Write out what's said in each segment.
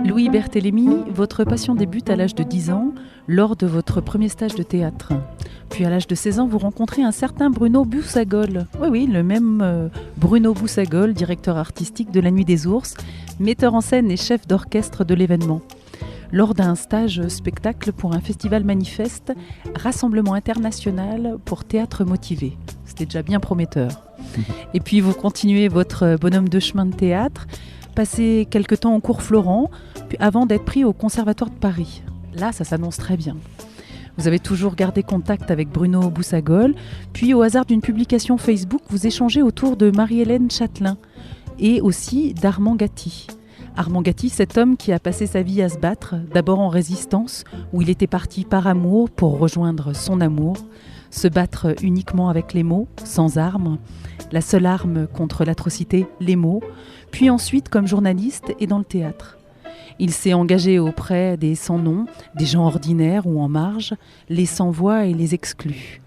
Louis Berthélémy, votre passion débute à l'âge de 10 ans, lors de votre premier stage de théâtre. Puis à l'âge de 16 ans, vous rencontrez un certain Bruno Boussagol. Oui, le même Bruno Boussagol, directeur artistique de La Nuit des Ours, metteur en scène et chef d'orchestre de l'événement. Lors d'un stage spectacle pour un festival manifeste, Rassemblement international pour théâtre motivé. C'était déjà bien prometteur. Et puis vous continuez votre bonhomme de chemin de théâtre, passez quelques temps au cours Florent, puis avant d'être pris au Conservatoire de Paris. Là, ça s'annonce très bien. Vous avez toujours gardé contact avec Bruno Boussagol, puis au hasard d'une publication Facebook, vous échangez autour de Marie-Hélène Châtelain et aussi d'Armand Gatti. Armand Gatti, cet homme qui a passé sa vie à se battre, d'abord en résistance, où il était parti par amour pour rejoindre son amour, se battre uniquement avec les mots, sans armes, la seule arme contre l'atrocité, les mots, puis ensuite comme journaliste et dans le théâtre. Il s'est engagé auprès des sans-noms, des gens ordinaires ou en marge, les sans-voix et les exclus.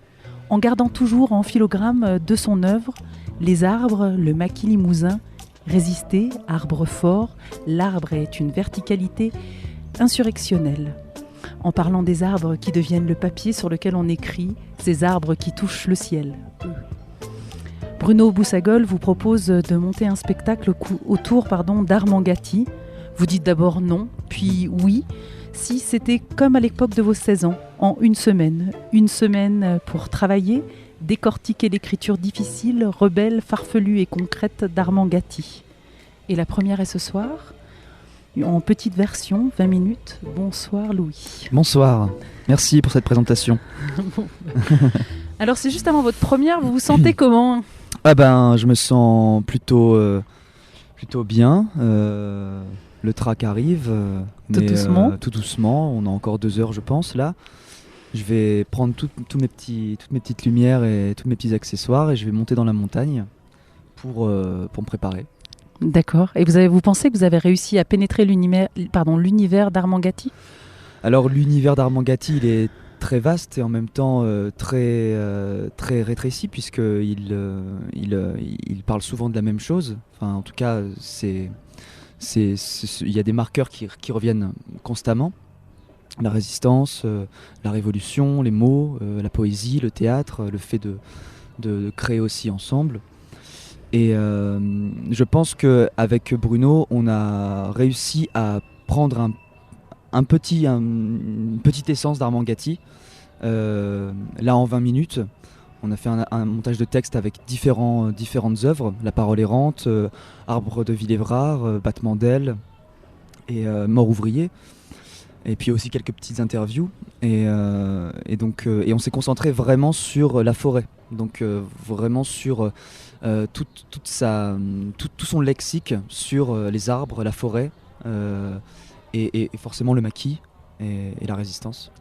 En gardant toujours en filogramme de son œuvre les arbres, le maquis limousin, résister, arbre fort, l'arbre est une verticalité insurrectionnelle. En parlant des arbres qui deviennent le papier sur lequel on écrit, ces arbres qui touchent le ciel. Bruno Boussagol vous propose de monter un spectacle autour d'Armand Gatti. Vous dites d'abord non, puis oui, si c'était comme à l'époque de vos 16 ans, en une semaine. Une semaine pour travailler, décortiquer l'écriture difficile, rebelle, farfelue et concrète d'Armand Gatti. Et la première est ce soir, en petite version, 20 minutes. Bonsoir Louis. Bonsoir, merci pour cette présentation. Alors c'est juste avant votre première, vous vous sentez comment ? Je me sens plutôt bien. Le track arrive, tout doucement. On a encore 2 heures, je pense, là. Je vais prendre toutes mes petites lumières et tous mes petits accessoires et je vais monter dans la montagne pour me préparer. D'accord. Et vous pensez que vous avez réussi à pénétrer l'univers d'Armand Gatti ? Alors l'univers d'Armand Gatti, il est très vaste et en même temps très rétréci puisqu'il parle souvent de la même chose. Enfin, en tout cas, il y a des marqueurs qui reviennent constamment. La résistance, la révolution, les mots, la poésie, le théâtre, le fait de créer aussi ensemble. Et je pense qu'avec Bruno, on a réussi à prendre une petite essence d'Armand Gatti. Là, en 20 minutes, on a fait un montage de texte avec différentes œuvres. La parole errante, Arbre de Villévrard, Battement d'ailes et Mort ouvrier. Et puis aussi quelques petites interviews et on s'est concentré vraiment sur la forêt, donc vraiment sur tout son lexique sur les arbres, la forêt et forcément le maquis et la résistance.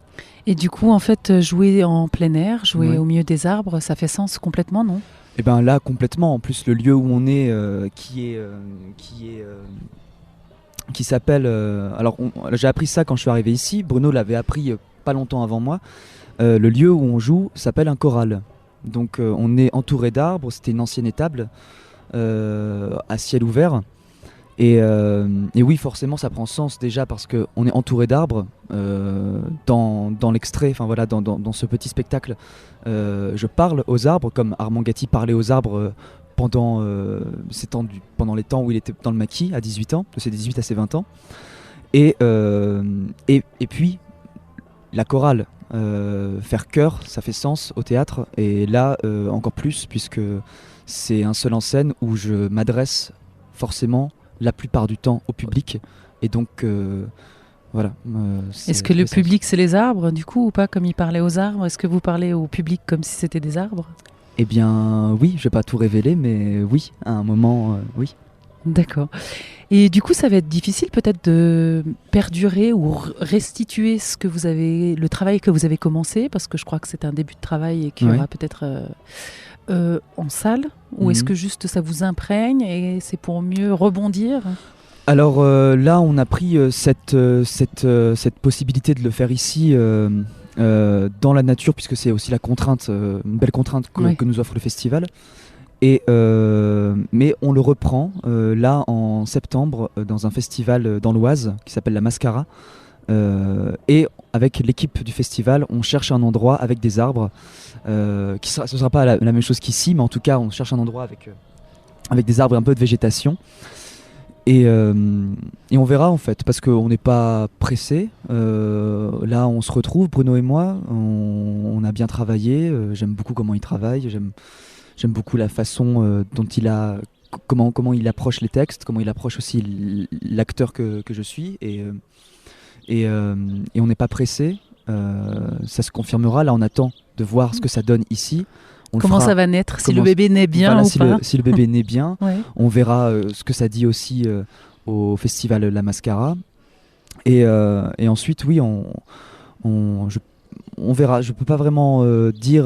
Et du coup en fait jouer en plein air, jouer au milieu des arbres, ça fait sens complètement, non ? Et ben là complètement, en plus le lieu où on est qui s'appelle... j'ai appris ça quand je suis arrivé ici, Bruno l'avait appris pas longtemps avant moi. Le lieu où on joue s'appelle un choral. Donc on est entouré d'arbres, c'était une ancienne étable à ciel ouvert. Et oui, forcément ça prend sens déjà parce qu'on est entouré d'arbres dans l'extrait, enfin voilà, dans ce petit spectacle. Je parle aux arbres comme Armand Gatti parlait aux arbres pendant les temps où il était dans le maquis à 18 ans, de ses 18 à ses 20 ans. Et puis la chorale, faire chœur, ça fait sens au théâtre. Et là, encore plus, puisque c'est un seul en scène où je m'adresse forcément la plupart du temps au public. Et donc, voilà. Est-ce que le public, c'est les arbres, du coup, ou pas, comme il parlait aux arbres ? Est-ce que vous parlez au public comme si c'était des arbres ? Eh bien oui, je vais pas tout révéler, mais oui, à un moment, oui. D'accord. Et du coup, ça va être difficile peut-être de perdurer ou restituer le travail que vous avez commencé, parce que je crois que c'est un début de travail et qu'il y aura peut-être en salle, ou est-ce que juste ça vous imprègne et c'est pour mieux rebondir ? Alors là, on a pris cette possibilité de le faire ici dans la nature, puisque c'est aussi la contrainte, une belle contrainte que nous offre le festival. Mais on le reprend là en septembre dans un festival dans l'Oise qui s'appelle la Mascara. Et avec l'équipe du festival, on cherche un endroit avec des arbres. Ce ne sera pas la même chose qu'ici, mais en tout cas, on cherche un endroit avec des arbres et un peu de végétation. Et on verra en fait, parce qu'on n'est pas pressé. Là, on se retrouve, Bruno et moi. On a bien travaillé. J'aime beaucoup comment il travaille. J'aime beaucoup la façon dont comment il approche les textes, comment il approche aussi l'acteur que je suis. Et on n'est pas pressé. Ça se confirmera. Là, on attend de voir ce que ça donne ici. Comment ça va naître, si le bébé naît bien voilà, ou pas. Si le bébé naît bien, ouais. On verra ce que ça dit aussi au festival La Mascara. Et ensuite, oui, on verra. Je ne peux pas vraiment dire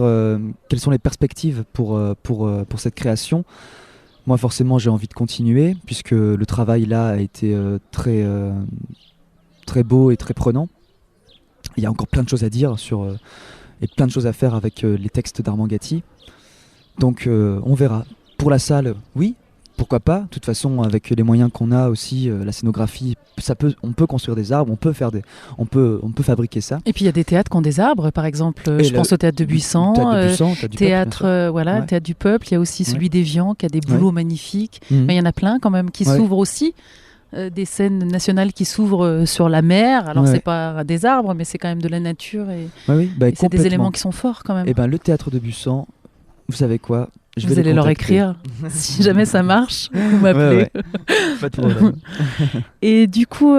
quelles sont les perspectives pour cette création. Moi, forcément, j'ai envie de continuer, puisque le travail là a été très beau et très prenant. Il y a encore plein de choses à dire et plein de choses à faire avec les textes d'Armand Gatti. Donc on verra. Pour la salle, oui, pourquoi pas. De toute façon, avec les moyens qu'on a aussi, la scénographie, on peut construire des arbres, on peut fabriquer ça. Et puis il y a des théâtres qui ont des arbres, par exemple. Je pense au théâtre de Buisson, théâtre du Peuple. Il y a aussi celui d'Évian qui a des bouleaux magnifiques. Mais il y en a plein quand même qui s'ouvrent aussi. Des scènes nationales qui s'ouvrent sur la mer. Alors c'est pas des arbres, mais c'est quand même de la nature et c'est des éléments qui sont forts quand même. Et le théâtre de Buisson, vous savez quoi, vous allez leur écrire. Si jamais ça marche, vous m'appelez. Pas de problème. Et du coup,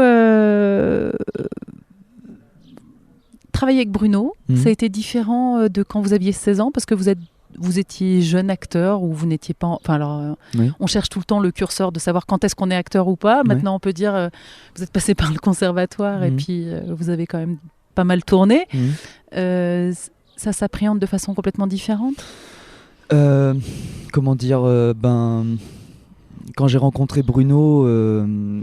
travailler avec Bruno, ça a été différent de quand vous aviez 16 ans, parce que vous étiez jeune acteur ou vous n'étiez pas... on cherche tout le temps le curseur de savoir quand est-ce qu'on est acteur ou pas. Maintenant, on peut dire, vous êtes passé par le conservatoire et puis vous avez quand même pas mal tourné. Ça s'appréhende de façon complètement différente. Comment dire quand j'ai rencontré Bruno,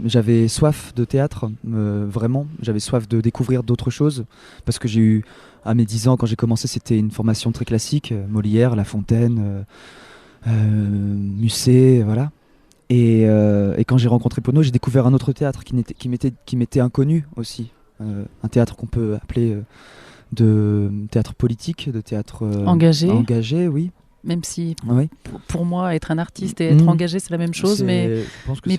j'avais soif de théâtre, vraiment. J'avais soif de découvrir d'autres choses, parce que j'ai eu, à mes 10 ans, quand j'ai commencé, c'était une formation très classique, Molière, La Fontaine, Musset, voilà. Et quand j'ai rencontré Bruno, j'ai découvert un autre théâtre qui m'était inconnu aussi. Un théâtre qu'on peut appeler de théâtre politique, de théâtre engagé, oui. Même si, pour moi, être un artiste et être engagé, c'est la même chose, mais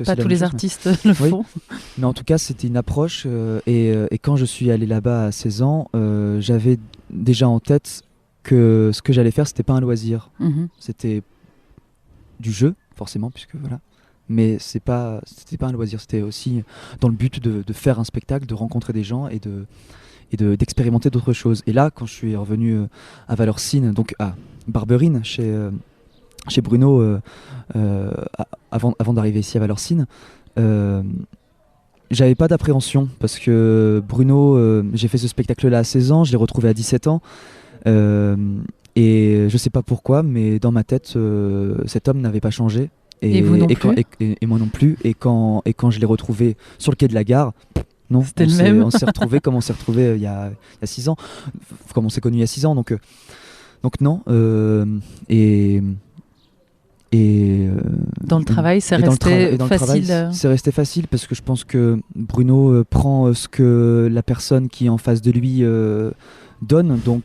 pas tous les artistes le font. Mais en tout cas, c'était une approche. Et quand je suis allé là-bas à 16 ans, j'avais déjà en tête que ce que j'allais faire, c'était pas un loisir. C'était du jeu, forcément, puisque voilà. Mais c'était pas un loisir. C'était aussi dans le but de faire un spectacle, de rencontrer des gens et d'expérimenter d'autres choses. Et là, quand je suis revenu à Valorcine, donc à Barberine, chez Bruno, avant d'arriver ici à Valorcine, j'avais pas d'appréhension, parce que Bruno, j'ai fait ce spectacle-là à 16 ans, je l'ai retrouvé à 17 ans, et je sais pas pourquoi, mais dans ma tête, cet homme n'avait pas changé. Et vous non plus. Et moi non plus. Et quand je l'ai retrouvé sur le quai de la gare, non, on s'est retrouvés comme on s'est retrouvés il y a 6 ans, comme on s'est connus il y a 6 ans. Donc non. Dans le travail, c'est resté facile. C'est resté facile, parce que je pense que Bruno prend ce que la personne qui est en face de lui donne. Donc